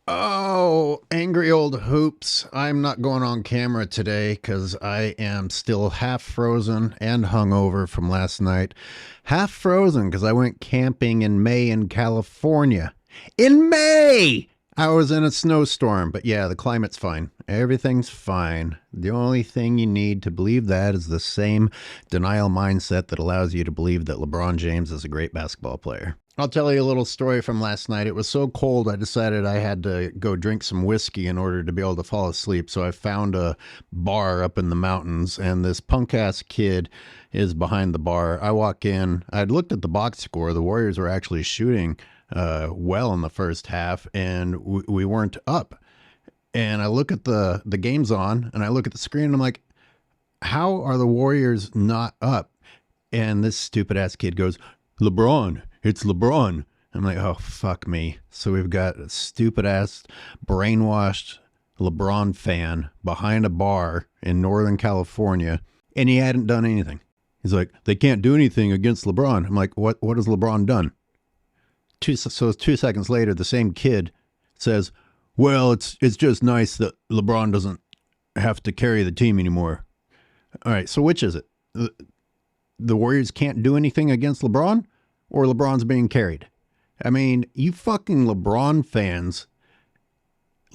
Oh, angry old hoops. I'm not going on camera today because I am still half frozen and hungover from last night. Half frozen because I went camping in May in California. In May! I was in a snowstorm, but yeah, the climate's fine. Everything's fine. The only thing you need to believe that is the same denial mindset that allows you to believe that LeBron James is a great basketball player. I'll tell you a little story from last night. It was so cold, I decided I had to go drink some whiskey in order to be able to fall asleep. So I found a bar up in the mountains, and this punk-ass kid is behind the bar. I walk in. I'd looked at the box score. The Warriors were actually shooting well in the first half, and we weren't up. And I look at the game's on, and I look at the screen, and I'm like, how are the Warriors not up? And this stupid-ass kid goes, LeBron. It's LeBron. I'm like, oh, fuck me. So we've got a stupid-ass, brainwashed LeBron fan behind a bar in Northern California, and he hadn't done anything. He's like, they can't do anything against LeBron. I'm like, what has LeBron done? So 2 seconds later, the same kid says, well, it's just nice that LeBron doesn't have to carry the team anymore. All right, so which is it? The Warriors can't do anything against LeBron? Or LeBron's being carried? I mean, you fucking LeBron fans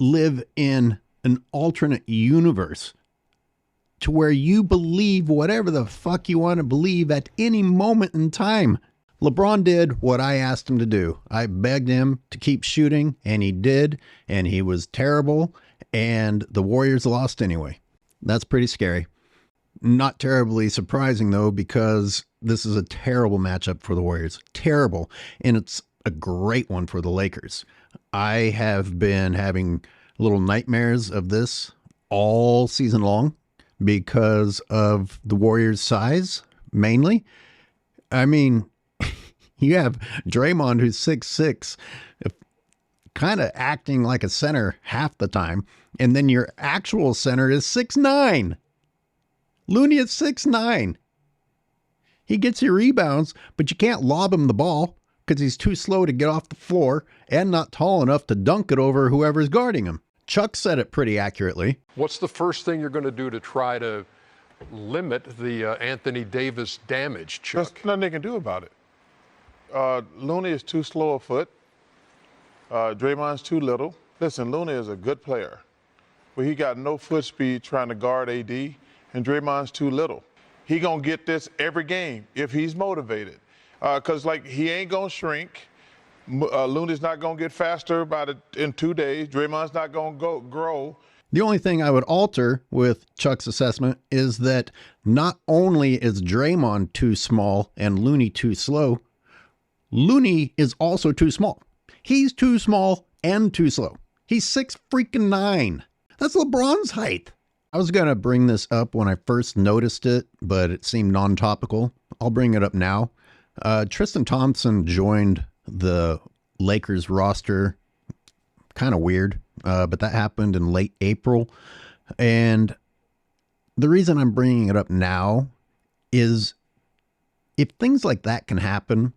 live in an alternate universe to where you believe whatever the fuck you want to believe at any moment in time. LeBron did what I asked him to do. I begged him to keep shooting, and he did, and he was terrible, and the Warriors lost anyway. That's pretty scary. Not terribly surprising, though, because this is a terrible matchup for the Warriors. Terrible. And it's a great one for the Lakers. I have been having little nightmares of this all season long because of the Warriors' size, mainly. I mean, you have Draymond, who's 6'6", kind of acting like a center half the time, and then your actual center is 6'9". Looney is 6'9". He gets your rebounds, but you can't lob him the ball because he's too slow to get off the floor and not tall enough to dunk it over whoever's guarding him. Chuck said it pretty accurately. What's the first thing you're going to do to try to limit the Anthony Davis damage, Chuck? There's nothing they can do about it. Looney is too slow a foot. Draymond's too little. Listen, Looney is a good player, but he got no foot speed trying to guard AD, and Draymond's too little. He gonna get this every game if he's motivated, because he ain't gonna shrink. Looney's not gonna get faster in 2 days. Draymond's not gonna grow. The only thing I would alter with Chuck's assessment is that not only is Draymond too small and Looney too slow, Looney is also too small. He's too small and too slow. He's 6'9". That's LeBron's height. I was going to bring this up when I first noticed it, but it seemed non-topical. I'll bring it up now. Tristan Thompson joined the Lakers roster. Kind of weird, but that happened in late April. And the reason I'm bringing it up now is if things like that can happen,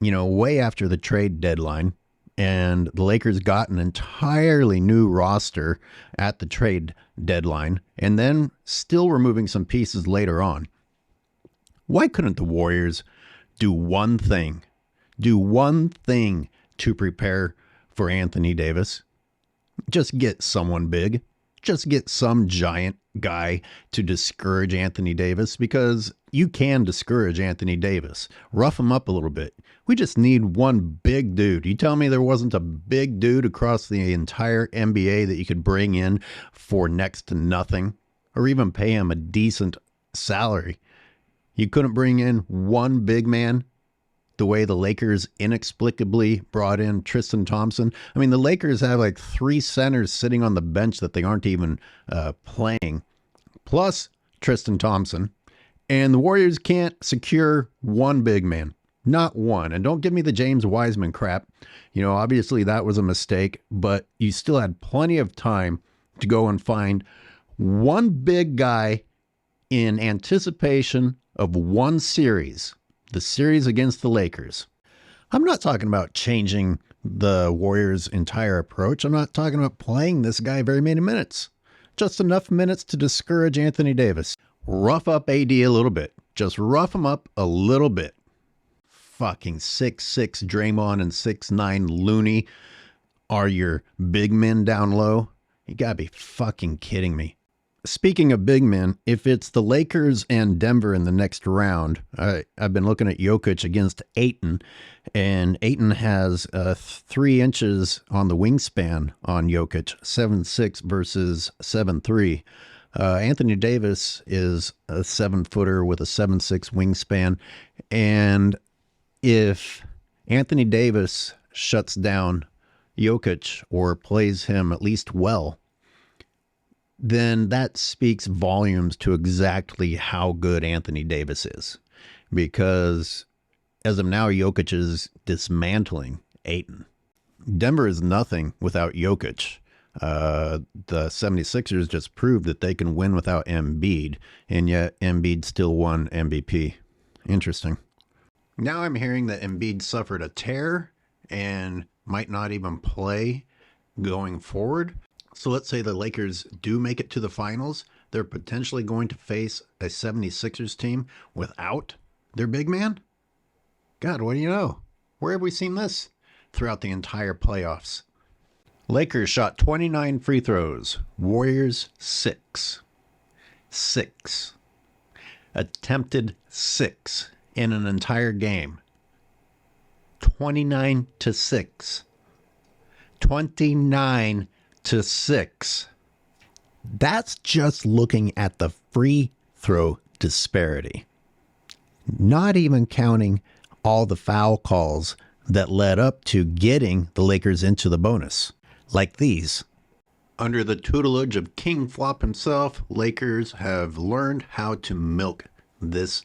way after the trade deadline, and the Lakers got an entirely new roster at the trade deadline, and then still removing some pieces later on. Why couldn't the Warriors do one thing? Do one thing to prepare for Anthony Davis? Just get someone big. Just get some giant guy to discourage Anthony Davis, because you can discourage Anthony Davis. Rough him up a little bit. We just need one big dude. You tell me there wasn't a big dude across the entire NBA that you could bring in for next to nothing, or even pay him a decent salary. You couldn't bring in one big man the way the Lakers inexplicably brought in Tristan Thompson. I mean, the Lakers have like 3 centers sitting on the bench that they aren't even playing, plus Tristan Thompson. And the Warriors can't secure one big man. Not one. And don't give me the James Wiseman crap. Obviously that was a mistake, but you still had plenty of time to go and find one big guy in anticipation of one series, the series against the Lakers. I'm not talking about changing the Warriors' entire approach. I'm not talking about playing this guy very many minutes. Just enough minutes to discourage Anthony Davis. Rough up AD a little bit. Just rough him up a little bit. Fucking 6'6" Draymond and 6'9" Looney are your big men down low. You gotta be fucking kidding me. Speaking of big men, if it's the Lakers and Denver in the next round, I've been looking at Jokic against Ayton, and Ayton has 3 inches on the wingspan on Jokic, 7'6" versus 7'3". Anthony Davis is a 7-footer with a 7'6" wingspan, and if Anthony Davis shuts down Jokic or plays him at least well, then that speaks volumes to exactly how good Anthony Davis is. Because as of now, Jokic is dismantling Ayton. Denver is nothing without Jokic. The 76ers just proved that they can win without Embiid, and yet Embiid still won MVP. Interesting. Now I'm hearing that Embiid suffered a tear and might not even play going forward. So let's say the Lakers do make it to the finals. They're potentially going to face a 76ers team without their big man? God, what do you know? Where have we seen this? Throughout the entire playoffs. Lakers shot 29 free throws. Warriors 6. 6. Attempted 6 in an entire game. 29-6. 29-6. That's just looking at the free throw disparity. Not even counting all the foul calls that led up to getting the Lakers into the bonus. Like these. Under the tutelage of King Flop himself, Lakers have learned how to milk this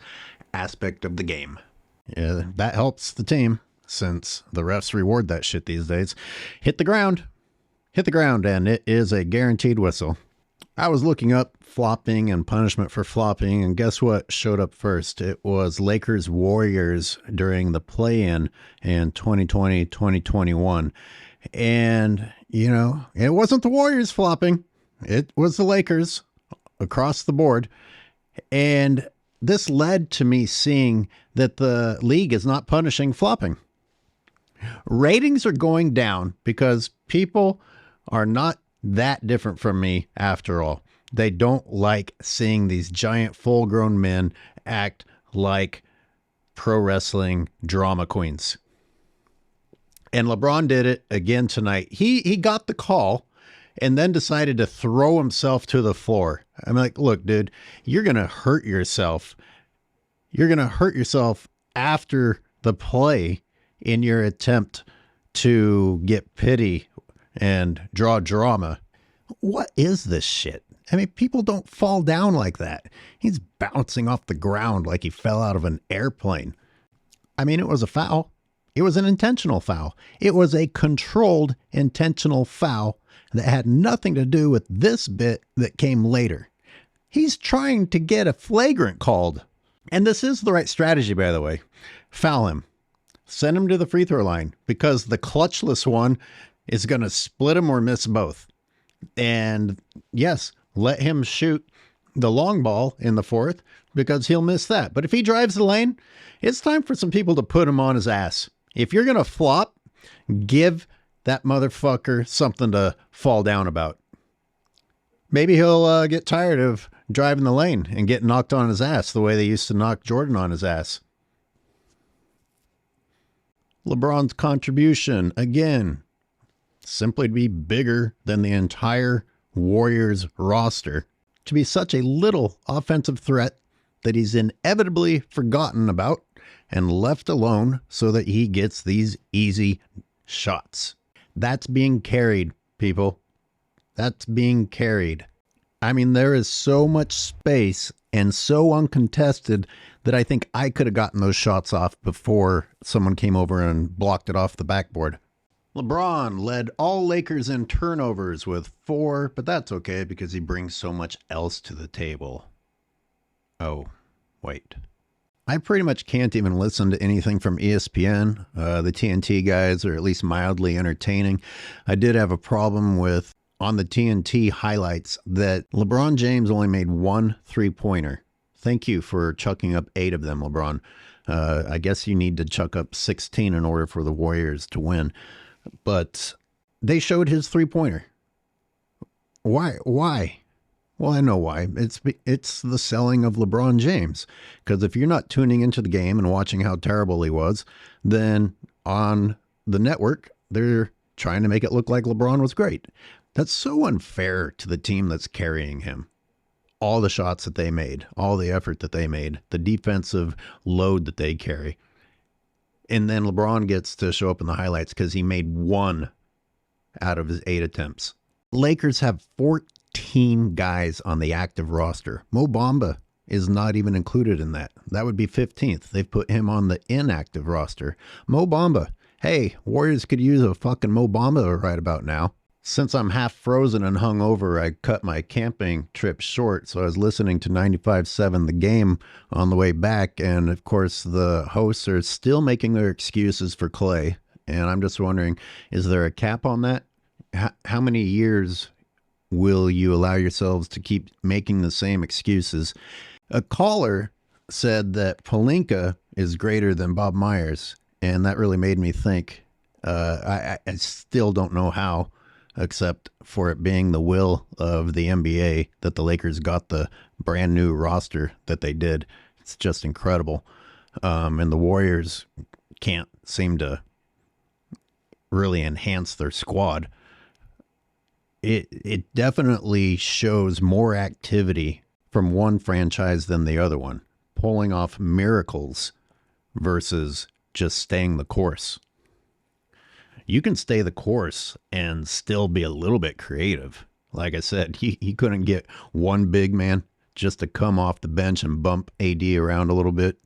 aspect of the game. Yeah, that helps the team, since the refs reward that shit these days. Hit the ground, and it is a guaranteed whistle. I was looking up flopping and punishment for flopping, and guess what showed up first? It was Lakers Warriors during the play-in in 2020-2021. And, you know, it wasn't the Warriors flopping. It was the Lakers across the board. And this led to me seeing that the league is not punishing flopping. Ratings are going down because people are not that different from me after all. They don't like seeing these giant full-grown men act like pro wrestling drama queens. And LeBron did it again tonight. He got the call and then decided to throw himself to the floor. I'm like, look, dude, you're going to hurt yourself. You're going to hurt yourself after the play in your attempt to get pity and draw drama. What is this shit? I mean, people don't fall down like that. He's bouncing off the ground like he fell out of an airplane. I mean, it was a foul. It was an intentional foul. It was a controlled intentional foul that had nothing to do with this bit that came later. He's trying to get a flagrant called. And this is the right strategy, by the way. Foul him. Send him to the free throw line, because the clutchless one is going to split him or miss both. And yes, let him shoot the long ball in the fourth, because he'll miss that. But if he drives the lane, it's time for some people to put him on his ass. If you're going to flop, give that motherfucker something to fall down about. Maybe he'll get tired of driving the lane and get knocked on his ass the way they used to knock Jordan on his ass. LeBron's contribution, again, simply to be bigger than the entire Warriors roster, to be such a little offensive threat that he's inevitably forgotten about and left alone so that he gets these easy shots. That's being carried, people. That's being carried. I mean, there is so much space and so uncontested that I think I could have gotten those shots off before someone came over and blocked it off the backboard. LeBron led all Lakers in turnovers with 4, but that's okay because he brings so much else to the table. Oh, wait. I pretty much can't even listen to anything from ESPN. The TNT guys are at least mildly entertaining. I did have a problem with on the TNT highlights that LeBron James only made one three-pointer. Thank you for chucking up 8 of them, LeBron. I guess you need to chuck up 16 in order for the Warriors to win. But they showed his three-pointer. Why? Why? Well, I know why. It's the selling of LeBron James. Because if you're not tuning into the game and watching how terrible he was, then on the network, they're trying to make it look like LeBron was great. That's so unfair to the team that's carrying him. All the shots that they made, all the effort that they made, the defensive load that they carry. And then LeBron gets to show up in the highlights because he made 1 out of his 8 attempts. Lakers have 14 guys on the active roster. Mo Bamba is not even included in that. That would be 15th. They've put him on the inactive roster. Mo Bamba. Hey, Warriors could use a fucking Mo Bamba right about now. Since I'm half frozen and hungover, I cut my camping trip short, so I was listening to 95.7 The Game on the way back, and of course the hosts are still making their excuses for Clay, and I'm just wondering, is there a cap on that? How many years will you allow yourselves to keep making the same excuses? A caller said that Pelinka is greater than Bob Myers, and that really made me think. I still don't know how, except for it being the will of the NBA that the Lakers got the brand new roster that they did. It's just incredible. And the Warriors can't seem to really enhance their squad. It definitely shows more activity from one franchise than the other one, pulling off miracles versus just staying the course. You can stay the course and still be a little bit creative. Like I said, he couldn't get one big man just to come off the bench and bump AD around a little bit